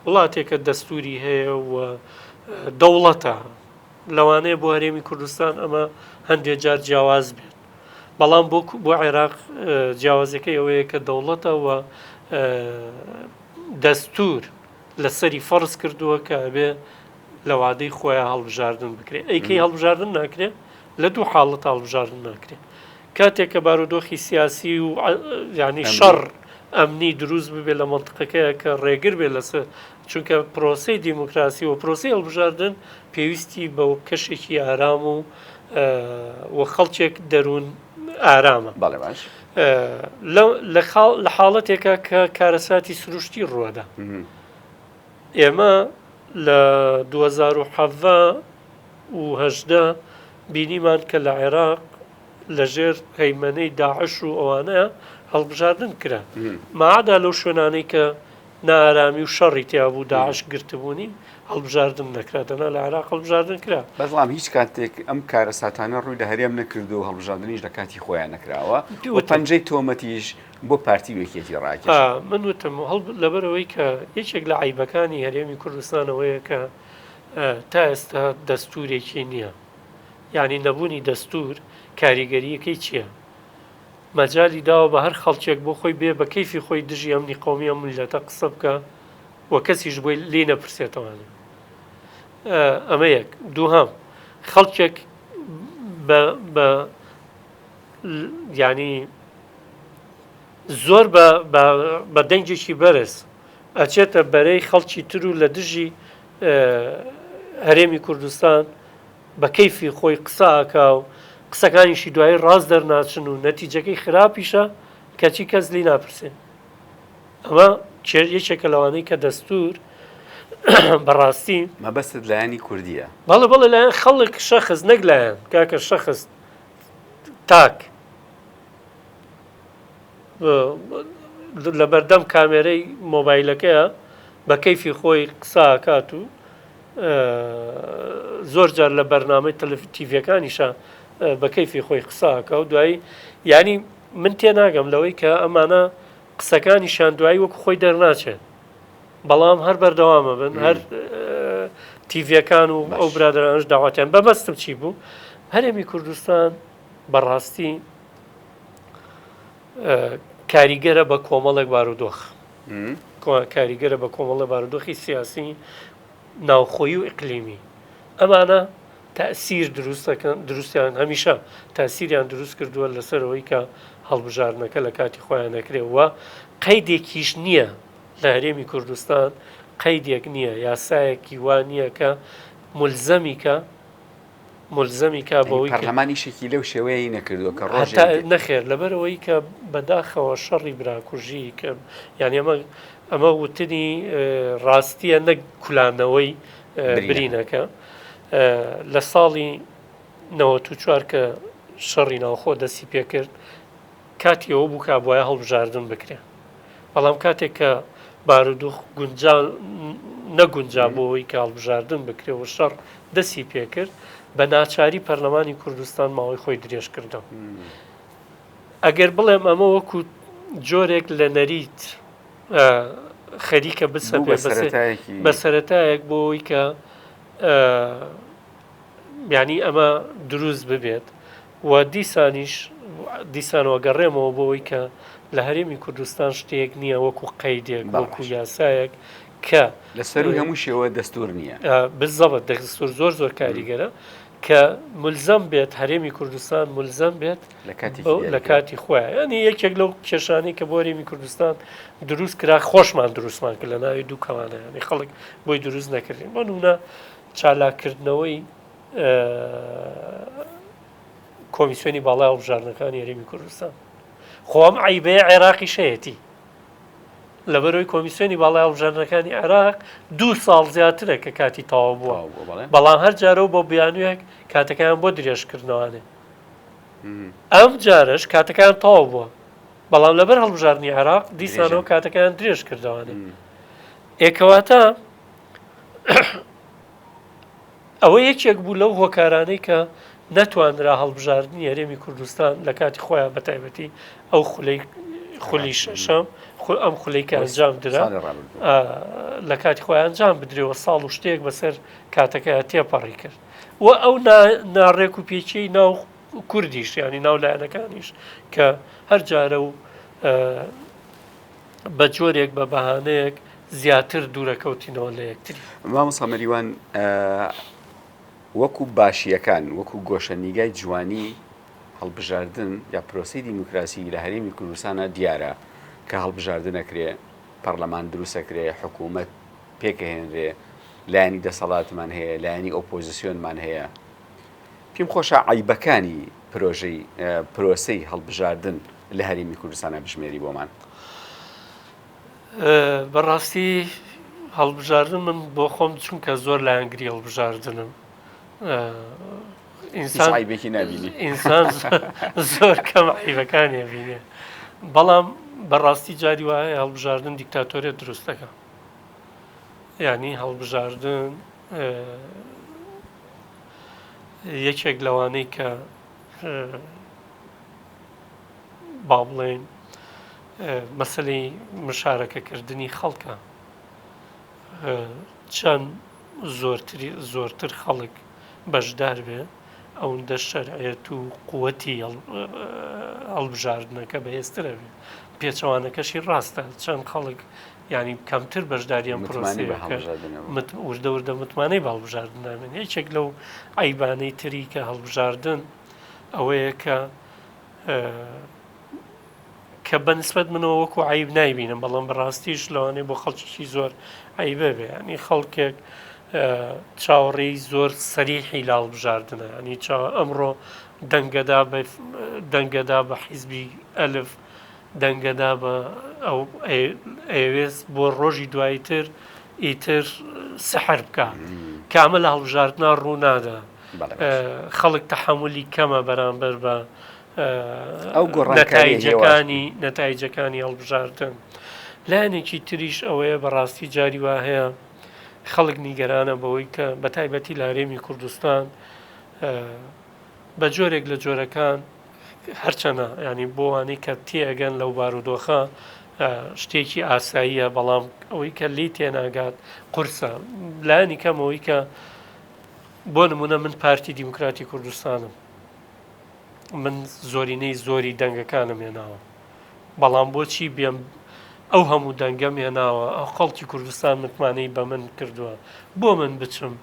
وڵاتێکە دەستوری هەیە و دەوڵەتە لەوانەیە بۆ هەرێمی کوردستان ئەمە هەندێک جار جیاواز بێت بەڵام بۆ عێراق جیاوازەکەی ئەوەیە کە دەوڵەتە و دەستور لەسەری فەرز کردووە کە بێ لە وادەی خۆیان هەڵبژاردن بکرێت ئەیکەی هەڵبژاردن ناکرێت لە دوو حاڵەت هەڵبژاردن ناکرێت کاتێک کە بارودۆخی سیاسی و ینی شەڕ ئەمنی دروست ببێت لە منطقەکەیە کە ڕێگر بێت لەسەر چونکە پرۆسەی دیموکراسی و پرۆسی هەڵبژاردن پێویستی بە کەشێکی ئارام و خەڵکێک دەروون ئارامە بەڵێ باش لە حاڵەتێکە کە کارەساتی سروشتی ڕوەدا ئێمە لە 2018 بینیمان کە لە عێراق لەژێر هەیمەنەی داعش و ئەوانەیە هەڵبژاردن کرا ماعادا لەو شوێنانەی کە نائارامی و شەڕی تیا بوو داعش گرتبوونی هەڵبژاردن نەکرا دەنا لە عێراق هەڵبژاردن کرا بەڵام هیچ کاتێک ئەم کارە ساتانە ڕووی لە هەرێم نەکردو و هەڵبژاردنیش لە کاتی خۆیان نەکراوە و پەنجەی تۆمەتیش بۆ پارتی وێکێتی ڕاکێش من وتم لەبەرەوەی کە یەکێک لە عیبەکانی هەرێمی کوردستانەوەیە کە تا ئێستا دەستورێکی نییە یعنی نەبوونی دەستور کاریگەریەکەی چییە مەجای داوە بە هەر خەڵکێک بۆ خۆی بێ بە کەیفی خۆی دژی ئەمنی قومی ئەم میلەتە قسە بکە و کەسیش بۆی لێ نەپرسێتەوانێ ئەمە یەک دووهەم خەڵکێک بە ینی زۆر بە دەنگێکی بەرز ئەچێتە بەرەی خەڵکی تر و لە دژی هەرێمی کوردستان بە کەیفی خۆی قسەکە و قسەکانیشی دوایی ڕاست دەرناچن و نەتیجەکەی خراپیشە کەچی کەس لی ناپرسێ ئەمە یەکێکە لەوانەی کە دەستور بەڕاستی مەبەستت لایەنی کوردیە بەڵێ لایەن خەڵک شەخص نەک لایەن کاکە شەخص تاک لە بەردەم کامێرەی مۆبایلەکەیە بە کەیفی خۆی قساکات و زۆر جار لە بەرنامەی تەلەڤیزیۆنیشە بە کەیفی خۆی قساکە و دوایی ینی من تێناگەم لەوەی کە ئەمانە قسەکانیشان دوایی وەکو خۆی دەرناچێت بەڵام هەر بەردەوامە بن هەر تیڤەکان و ئەو برادرانش داواتیان بەبەستم چی بوو هەرێمی کوردستان بەڕاستی کاریگەرە بە کۆمەڵێک بارودۆخ کاریگەرە بە کۆمەڵە بارودۆخی سیاسی ناوخۆیی و ئیقلیمی ئەمانە تەسیر دروستیان هەمیشە تاسیریان دروست کردووە لەسەرەوەی کە هەڵبژارنەکە لە کاتی خۆیان نەکرێەوە قەیدێکیش نییە لە هەرێمی کوردستان قەیدێک نییە یاسایەکی وان نییە کە ملزەمی کا بەوەی پەرلەمانیشێکی لەو شێوەیە نەکردووە کە ڕۆژ نەخێر لەبەرەوەی کە بەداخەوە شەڕی براکوژی کە یعنی ئەمە وتنی ڕاستیە نەک کولانەوەی برینەکە لە ساڵی 94 کە شەڕی ناوخۆ دەستی پێکرد کاتی ئەوە بوو کابواە هەڵبژاردن بکرێ بەڵام کاتێک کە بارودۆخ نەگونجا بۆەوەی کە هەڵبژاردن بکرێەوە شەڕ دەستی پێکرد بە ناچاری پەرلەمانی کوردستان ماوەی خۆی درێژ کردەوە ئەگەر بڵێم ئەمە وەکو جۆرێک لە نەریت خەریکە بسە بە سەرەتایەک بۆەوەی کە ینی ئەمە دروست ببێت و دیسانەوە گەڕێمەوە بۆەوەی کە لە هەرێمی کوردستان شتێک نییە وەکو قەیدێک وەکو یاسایەک کە لەسەر هەموو شێوە دەستور نییە بزەبەت دەستور زۆر کاریگەرە کە ملزەم بێت هەرێمی کوردستان ملزەم بێت لە کاتی خۆیان ینی یەکێک لەو کێشانەی کە بۆ هەرێمی کوردستان دروست کرا خۆشمان دروستمان کرد لە ناوی دوو کەوانە ینی خەڵک بۆی دروست نەکردین بۆ نمونە چالاکردنەوەی کۆمیسیۆنی باڵای هەڵبژاردنەکانی هەرێمی کوردستان خۆم عیبەیە عێراقی شەیەتی لەبەرەوەی کۆمیسیۆنی باڵای هەڵبژاردنەکانی عێراق 2 ساڵ زیاترە کە کاتی تەواو بووە بەڵام هەر جارە بۆ بیانوێک کاتەکان بۆ درێژکردنەوەانێ ئەم جارش کاتەکان تەواو بووە بەڵام لەبەر هەڵبژاردننی عێراق دیسانەوە کاتەکان درێژ کردوانێ ئێکەواتە ئەوە یەکێک بوو لەو هۆکارانەی کە نەتوانرا هەڵبژاردننی هەرێمی کوردستان لە کاتی خۆیان بەتایبەتی ئەو خولی شەشەم ئەم خولەی کە ئەنجام درا لە کاتی خۆیان ئەنجام بدرێەوە ساڵ و شتێک بەسەر کاتەکە تێپەڕی کرد و ئەو ناڕێک و پێچەی ناو کوردیش ینی ناو لایەنەکانیش کە هەر جارە و بە جۆرێک بە بەهانەیەک زیاتر دوورەکەوتینەوە لە یەکتری مامۆستا مەریوان وەکو باشیەکان وەکو گۆشەنیگای جوانی هەڵبژاردن یا پرۆسی دیموکراسی لە هەرێمی کوردستانە دیارە کە هەڵبژاردن نەکرێ پەرلەمان دروستەکرێ حکوومەت پێکەهێنرێ لایەنی دەسەڵاتمان هەیە لایەنی ئۆپۆزیسیۆنمان هەیە پێم خۆشە عیبەکانی پرۆسەی هەڵبژاردن لە هەرێمی کوردستانە بژمێری بۆمان بەڕاستی هەڵبژاردن من بۆ خۆم چونکە زۆر لایەنگری هەڵبژاردنم ئینسان زۆر کەم عیبەکانی بینێ بەڵام بەڕاستی جاری وایە هەڵبژاردن دیکتاتۆریەت دروستەکە ینی هەڵبژاردن یەکێک لەوانەی کە با بڵێن مەسەلەی مشارەکەکردنی خەڵکە چەند زۆرتر خەڵک بەشدار بێ ئەوەندە شەرعەت و قووەتی هەڵبژاردنەکە بەهێزترە بێ پێچەوانەکەشی ڕاستە چەند خەڵک ینی کەمتر بەشداریان پرۆسیەکە وردە متمانەی هەڵبژاردن نامێن یەکێک لەو عیبانەی تری کە هەڵبژاردن ئەوەیە کە بەنسبەت منەوە وەکو عیب نایبینم بەڵام بەڕاستیش لەوانەیە بۆ خەڵکیشی زۆر عیبە بێ ینی خەڵکێک چاوەڕێی زۆر سەریحی لە هەڵبژاردنە ینی ئەمڕۆ دەنگەدا بە حیزبی ئەلف دەنگەدا بە ئەو ئەوێز بۆ ڕۆژی دواییتر ئیتر سەحر بکە کامە لە هەڵبژاردنە ڕوونادا خەڵک تەحەمولی کەمە بەرامبەر بە نەتایجەکانی هەڵبژاردن. لایەنێکی تریش ئەوەیە بەڕاستی جاری وا هەیە خەڵک نیگەرانە بەوەی کە بە تایبەتی لە هەرێمی کوردستان بە جۆرێک لە جۆرەکان هەرچەنە ینی بۆوانەی کە تێگەن لەو بارودۆخە شتێکی ئاساییە، بەڵام ئەوەی کە لی تێناگات قورسە. لایەنی کەمەوەی کە بۆ نمونە من پارتی دیموکراتی کوردستانم، من زۆرینەی زۆری دەنگەکانم هێناوە، بەڵام بۆچی بێم ئەو هەموو دەنگەم هێناوە ئەو خەڵکی کوردستان متمانەی بە من کردووە بۆ من بچم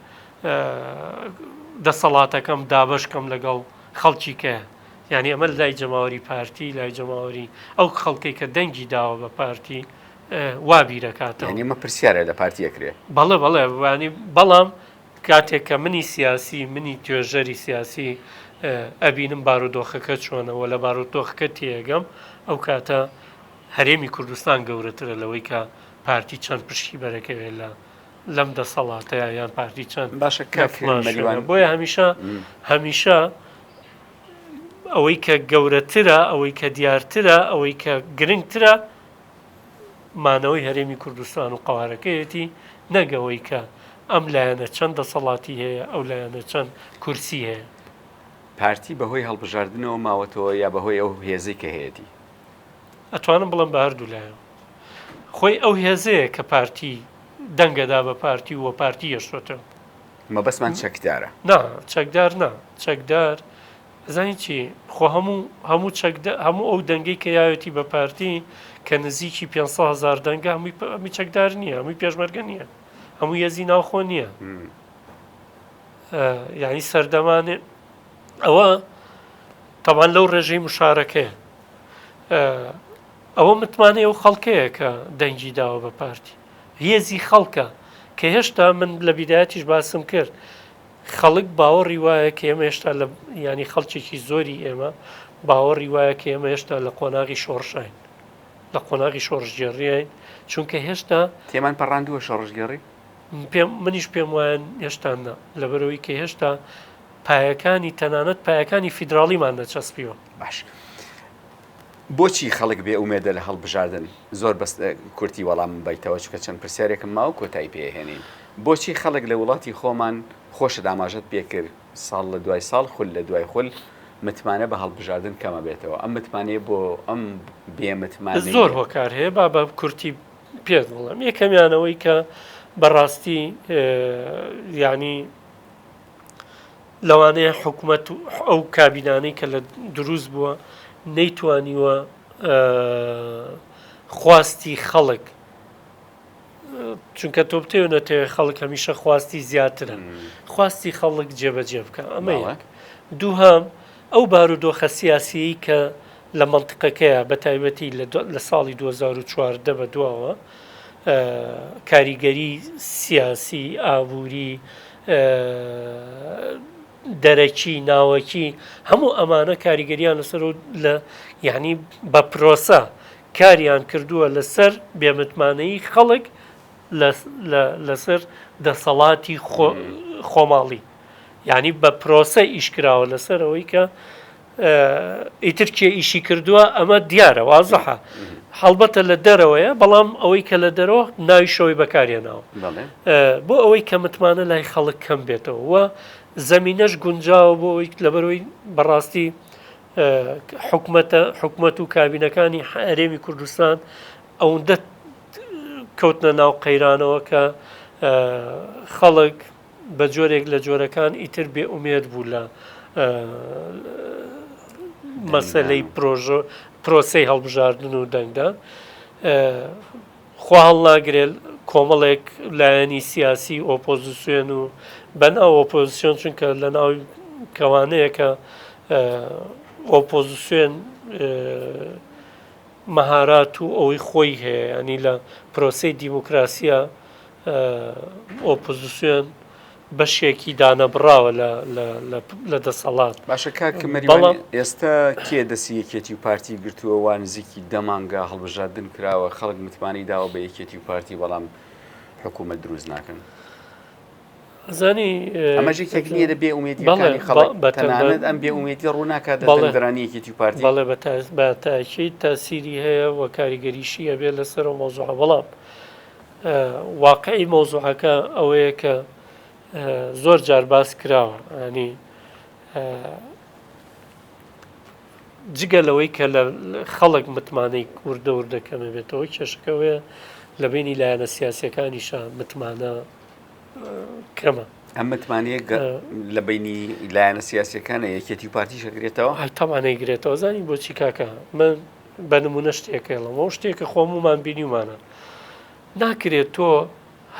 دەسەڵاتەکەم دابشکەم لەگەڵ خەڵکی کە یعنی ئەمە لای جەماوەری پارتی لای جەماوەری ئەو خەڵکەی کە دەنگی داوە بە پارتی وابیرەکاتەوە. ئەمە پرسیارە لە پارتیەکرێ بەڵێ وانی بەڵام کاتێک کە منی سیاسی منی توێژەری سیاسی ئەبینم بارودۆخەکە چۆنەوە لە بارودۆخەکە تێگەم ئەو کاتە هەرێمی کوردستان گەورەترە لەوەی کە پارتی چەند پشتی بەرەکەوێت لەم دەسەڵاتەیە یان پارتی چەند باشە بۆیە هەمیشە ئەوەی کە گەورەترە ئەوەی کە دیارترە ئەوەی کە گرنگترە مانەوەی هەرێمی کوردستان و قوارەکەیەتی نەگەوەی کە ئەم لایەنە چەند دەسەڵاتی هەیە ئەو لایەنە چەند کورسی هەیە. پارتی بەهۆی هەڵبژاردنەوە ماوەتەوە یا بەهۆی ئەو هێزەی کە هەیەی؟ ئەتوانم بڵم بە هەردوو لایە خۆی ئەو هێزەیە کە پارتی دەنگەدا بە پارتی وە پارتی هێشتۆتەوە. مەبەستمان چەکدارە؟ چەکدار چەکدار زانی چی خۆ هەموو ئەو دەنگەی کە یاوێتی بە پارتی کە نزیکی 500,000 دەنگە هەمووی چەکدار نییە، هەمووی پێشمەرگە نییە، هەموو هێزی ناوخۆ نییە. یعنی سەردەمانێ ئەوە تەمان لەو ڕێژەی مشارەکەیە ئەوە متمانەی ئەو خەڵکەیە کە دەنگی داوە بە پارتی هێزی خەڵکە کە هێشتا من لە بیدایەتیش باسم کرد خەڵک باوەڕی وایە کە ئێمە هێشتا لە ینی خەڵکێکی زۆری ئێمە باوەڕی وایە کە ئێمە هێشتا لە قۆناغی شۆڕشین لە قۆناغی شۆڕژگێڕیین چونکە هێشتا تێمان پەڕاندووە شۆڕژگێڕی منیش پێم وایە هێشتانە لەبەرەوەی کە هێشتا پایەکانی تەنانەت پایەکانی فیدراڵیمان نەچەسپیوە. باش بۆچی خەڵک بێ ئومێدە لە هەڵبژاردن زۆر بەس کورتی وەڵام بیتەوە چکە چەند پرسیارێکم ماوە کۆتایی پێهێنین بۆچی خەڵک لە وڵاتی خۆمان خۆشە داماژەت پێکرد ساڵ لە دوای ساڵ خول لە دوای خول متمانە بە هەڵبژاردن کەمە بێتەوە ئەم متمانەیە بۆ ئەم بێمتمانە زۆر هۆکار هەیە با بە کورتی پێت بڵم یەکەمیانەوەی کە بەڕاستی ینی لەوانەیە حکوومەت ئەو کابینانەی کە لە دروست بووە نەیتوانیوە خواستی خەڵک چونکە تۆ بتێونەتەوێ خەڵک هەمیشە خواستی زیاترە خواستی خەڵک جێبەجێ بکە ئەمە یەک. دووهام ئەو بارودۆخە سیاسیی کە لە مەنطقەکەیە بە تایبەتی لە ساڵی 2014 بە دواوە کاریگەری سیاسی ئابووری دەرەکی ناوەکی هەموو ئەمانە کاریگەریان لەسەر لە یعنی بە پرۆسە کاریان کردووە لەسەر بێمتمانەی خەڵک لەسەر دەسەڵاتی خۆماڵی یعنی بە پرۆسە ئیشکراوە لەسەر ئەوەی کە ئیتر کێ ئیشی کردووە ئەمە دیارە وازەحە هەڵبەتە لە دەرەوەیە بەڵام ئەوەی کە لە دەرەوە ناوی شەوەی بەکارێناوە بۆ ئەوەی کە متمانە لای خەڵک کەم بێتەوە وە زەمینەش گونجاوە بۆ ئەوەی لەبەرەوەی بەڕاستی حکوومەت و کابینەکانی هەرێمی کوردستان ئەوەندە کەوتنە ناو قەیرانەوە کە خەڵک بە جۆرێک لە جۆرەکان ئیتر بێ ئومێد بوو لە مەسەلەی پرۆسەی هەڵبژاردن و دەنگدان خوا هەڵناگرێت کۆمەڵێک لایەنی سیاسی ئۆپۆزیسیۆن و بەناو ئۆپۆزیسیۆن چونکە لە ناوی کەوانەیە کە ئۆپۆزیسیۆن مەهارات و ئەوەی خۆی هەیە ینی لە پرۆسەی دیموکراسیە ئۆپۆزیسیۆن بەشێکی دانەبراوە لە دەسەڵات. باشە کاکەمەریوان ئێستا کێ دەسی یەکێتی و پارتی گرتووە وان نزیکی دەمانگا هەڵبژاردن کراوە خەڵک متمانی داوە بە یەکێتی و پارتی بەڵام حکوومەت دروست ناکەن زانی ئەمەژی تێک نییە لە بێ ئومێدیەکانی خەڵک تەنانەت ئەم بێ ئومێدی ڕووناکات دەرانیەکی پارتی بەڵێ بە تاکید تاسیری هەیە و کاریگەریشی هەبێت لەسەر و مۆزوع بەڵام واقعی مۆزوعەکە ئەوەیە کە زۆر جار باس کراوە ینی جگە لەوەی کە لە خەڵک متمانەی کوردە وردەکەمە بێتەوە کێشەکەوەیە لە بینی لایەنە سیاسەکانیشە متمانە کەمە ئەم متمانەیە لە بینی لایەنە سیاسەکانە یەکێتی و پارتی شەگرێتەوە تەمانەیگرێتەوە زانی بۆچی کاکە من بە نمونە شتێکێڵم ئەو شتێکە خۆممان بینیومانە ناکرێت تۆ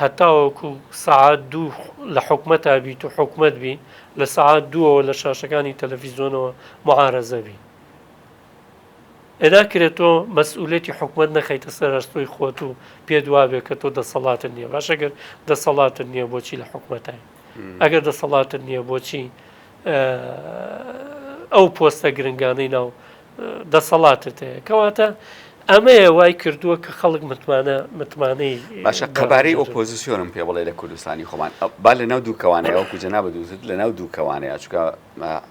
هەتاوەکو سعات دوو لە حکومەتا بیت و حکومەت بی لە سعات دووەوە لە شاشەکانی تەلەڤیزۆنەوە معارەزە بی ناکرێت تۆ مەسئولێتی حکومەت نەخەیتە سەر هەستۆی خۆت و پێ دوابێت کە تۆ دەسەڵاتت نییە باش ئەگەر دەسەڵاتت نییە بۆچی لە حکومەتای ئەگەر دەسەڵاتت نییە بۆچی ئەو پۆستە گرنگانەی ناو دەسەڵاتت هەیە کەواتە ئەمەیە وای کردووە کە خەڵک متمانەی باشە قەبارەی ئۆپۆزیسیۆنم پێ بڵێ لە کوردستانی خۆمان با لە ناو دووکەوانەیە وەکو جەنابە دووزت لە ناو دووکەوانەیە چونکە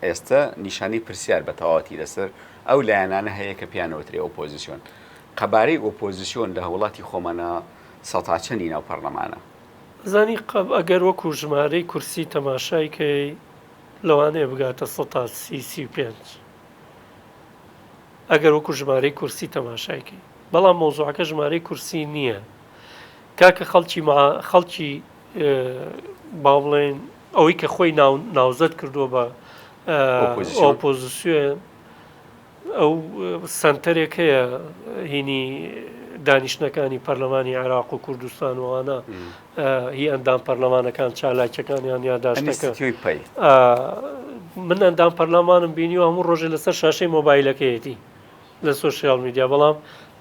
ئێستا نیشانەی پرسیار بە تەواوەتی لەسەر ئەو لایەنانە هەیە کە پیانەوەترێ ئۆپۆزیسیۆن قەبارەی ئۆپۆزیسیۆن لە وڵاتی خۆمانە سەتاچەندی ناو پەرلەمانە زانی ئەگەر وەکو ژمارەی کورسی تەماشای کەی لەوانەیە بگاتە 135 ئەگەر وەکو ژمارەی کورسی تەماشایکەی بەڵام مۆزوعەکە ژمارەی کورسی نییە کاکە خەڵکی با بڵێن ئەوەی کە خۆی ناوزەت کردووە بە ئۆپۆزیسیۆن ئەو سنتەرێک هەیە هینی دانیشتەکانی پەرلەمانی عێراق و کوردستان وانە هی ئەندام پەرلەمانەکان چالاکیەکانیان یاداشتەکە من ئەندام پەرلەمانم بینی و هەموو ڕۆژێ لەسەر شاشەی مۆبایلەکەیەتی لە سۆشیال میدیا بەڵام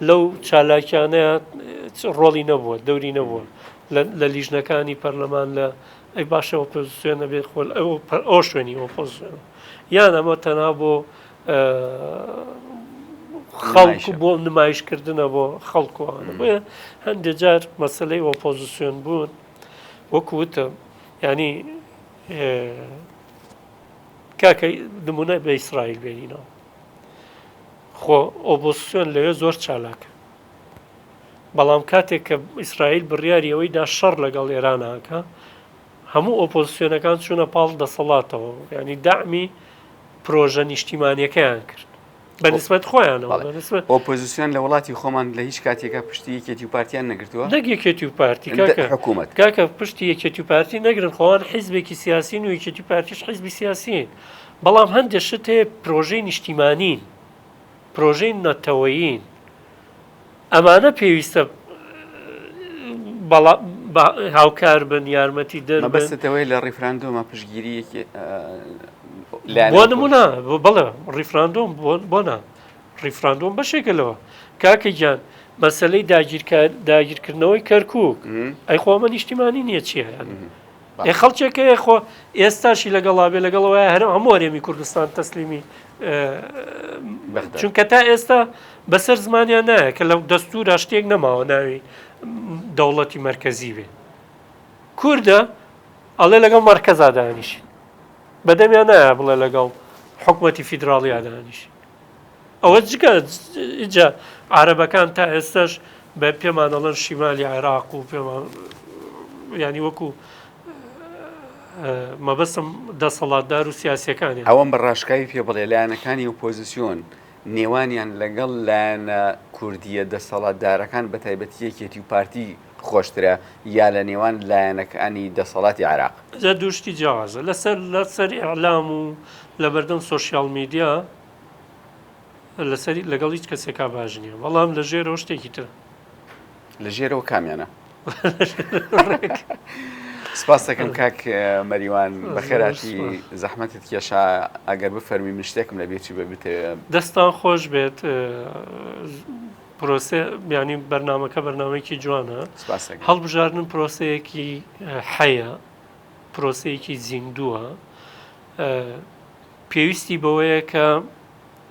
لەو چالاکیانەیە ڕۆڵی نەبووە دەوری نەبووە لە لیژنەکانی پەرلەمان لە ئەی باشە ئۆپۆزیسیۆن نەبێت خۆل ئەو شوێنی ئۆپۆزیسیۆن یان ئەمە تەنها بۆ خەڵکو بۆ نمایشکردنە بۆ خەڵکووانە بۆیە هەندێک جار مەسلەی ئۆپۆزیسیۆن بوون وەکوتم ینی کاکە نمونە بە ئیسرائیل بێنینەوە خۆ ئۆپۆزیسیۆن لەوێ زۆر چالاکە بەڵام کاتێک کە ئیسرائیل بڕیاری ئەوەیدا شەڕ لەگەڵ ئێرانەکە هەموو ئۆپۆزیسیۆنەکان چوونە پاڵ دەسەڵاتەوە ینی داعمی پرۆژە نیشتیمانیەکەیان کرد بەنسبەت خۆیانەوە ئۆپۆزیسیۆن لە وڵاتی خۆمان لە هیچ کاتێکە پشتی یەکێتی و پارتیان نەگرتووە نەک یەکێتی و پارتی حکوومەت کاکە پشتی یەکێتی و پارتی نەگرن خۆوان حیزبێکی سیاسین و یەکێتی و پارتیش حیزبی سیاسین بەڵام هەندێک شت هەیە پرۆژەی نیشتیمانین پرۆژەی نەتەوەیین ئەمانە پێویستە هاوکار بن یارمەتی دەربن بەستەوەی لە ڕیفراندۆمە پشتگیریەکی بۆ نمونە بڵێ ڕیفراندۆم بۆنا ڕیفراندۆم بەشێکەوە کاکە گیان مەسلەی داگیرکردنەوەی کەرکووک ئەی خۆمە نیشتیمانی نییە چیە خەڵکێکەیە خۆ ئێستاشی لەگەڵا بێ لەگەڵەوە هەرم هەموو هەرێمی کوردستان تەسلیمی چونکە تا ئێستا بەسەر زمانیان نایە کە لەو دەستورە شتێک نەماوە ناوی دەوڵەتی مەرکەزی بێ کووردە ئەڵێ لەگەڵ مەرکەزا دانیشین بەدەمیان نایە بڵێ لەگەڵ حکومەتی فیدراڵیا دانیشین ئەوە جگە ئیجا عارەبەکان تا ئێستش بە پێمانەڵەن شیمالی عێراق و پێمان ینی وەکو مەبەستم دەسەڵاتدار و سیاسیەکانی ئەوەم بە ڕاشکاوی پێ بڵێ لایەنەکانی ئۆپۆزیسیۆن نێوانیان لەگەڵ لایەنە کوردیە دەسەڵاتدارەکان بە تایبەتی یەکێتی و پارتی خۆشترە یا لە نێوان لایەنەکانی دەسەڵاتی عێراق جا دووشتی جیاوازە لەسەر ئیعلام و لە بەردەم سۆشیال میدیا لەسەری لەگەڵ هیچ کەسێکا باش نییە بەڵام لە ژێرەوە شتێکی تر لە ژێرەوە کامیانە سپاس دەکەم کاک مەریوان بەخێراتی زەحمەتت کێشا ئەگەر بفەرمی من شتێکم لە بێتی بێت دەستان خۆش بێت پرۆسێ ینی بەرنامەکە بەرنامەیەکی جوانە هەڵبژاردن پرۆسەیەکی حەیە پرۆسەیەکی زیندووە پێویستی بەوەیە کە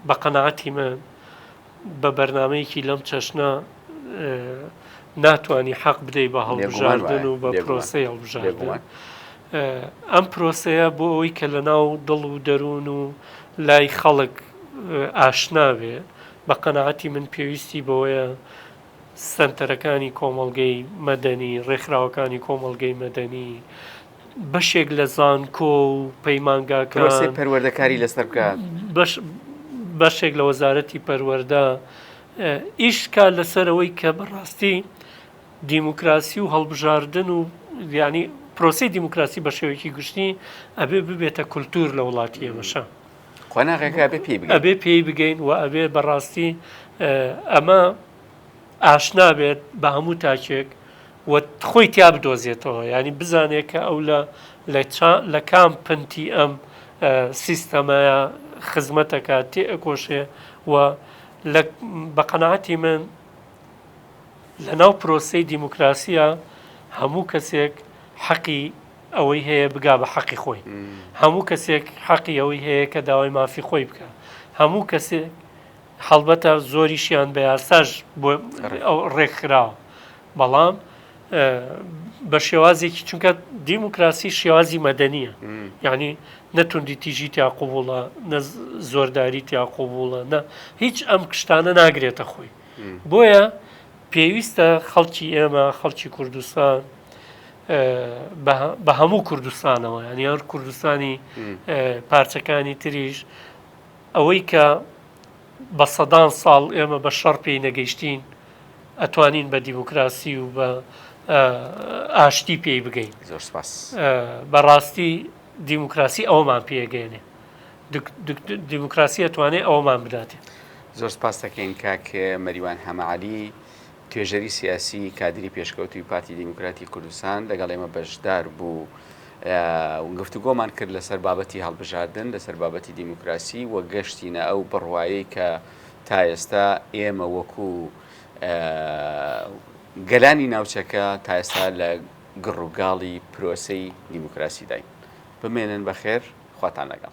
بە قەناعەتی من بە بەرنامەیەکی لەم چەشنە ناتوانانی حەق بدەیت بە هەڵبژاردن و بە پرۆسەی هەڵبژاردن ئەم پرۆسەیە بۆ ئەوەی کە لە ناو دڵ و دەروون و لای خەڵک ئاشناوێ بە قەنەعەتی من پێویستی بەوەیە سنتەرەکانی کۆمەڵگەی مەدەنی ڕێکخراوەکانی کۆمەڵگەی مەدەنی بەشێک لە زانکۆ و پەیمانگاکان پەروەردەکاری لەسەر بکات بەشێک لە وەزارەتی پەروەردە ئیشکا لەسەرەوەی کە بەڕاستی دیموکراسی و هەڵبژاردن و ینی پرۆسی دیموکراسی بە شێوەیەکی گشتی ئەبێ ببێتە کولتور لە وڵاتی ئێمەشە خۆناغێکا بێ پێی بگەین ئەبێ پێی بگەین و ئەبێ بەڕاستی ئەمە ئاشنا بێت بە هەموو تاکێک و خۆی تیا بدۆزێتەوە ینی بزانێت کە ئەو لە کام پنتی ئەم سیستەمەیە خزمەتەکە تێ ئەکۆشێ و بە قەنەعەتی من لە ناو پرۆسەی دیموکراسیە هەموو کەسێک حەقی ئەوەی هەیە بگا بە حەقی خۆی هەموو کەسێک حەقی ئەوەی هەیە کە داوای مافی خۆی بکە هەموو کەسێک هەڵبەتە زۆریشیان بە یاساژ بۆ ڕێکخراوە بەڵام بە شێوازێکی چونکە دیموکراسی شێوازی مەدەنیە یعنی نەتوندی تیژی تیا قوبوڵە نە زۆرداری تیا قوبوڵە نە هیچ ئەم کشتانە ناگرێتە خۆی بۆیە پێویستە خەڵکی ئێمە خەڵکی کوردستان بە هەموو کوردستانەوە ینی هەر کوردستانی پارچەکانی تریش ئەوەی کە بە سەدان ساڵ ئێمە بە شەڕ پێی نەگەیشتین ئەتوانین بە دیموکراسی و بە ئاشتی پێی بگەین زۆر سپاس بەڕاستی دیموکراسی ئەومان پێگەێنێ دیموکراسی ئەتوانێت ئەومان بداتێ زۆر سپاس دەکەین کاک مەریوان هەمەعالی توێژەری سیاسی کادری پێشکەوتوی پارتی دیموکراتی کوردستان لەگەڵ ئێمە بەشدار بوو گفتوگۆمان کرد لەسەر بابەتی هەڵبژاردن لەسەر بابەتی دیموکراسی و گەشتینە ئەو بڕوایەی کە تا ئێستا ئێمە وەکو گەلانی ناوچەکە تا ئێستا لە گڕوگاڵی پرۆسەی دیموکراسی داین بمێنن بەخێر خواتان لەگەڵ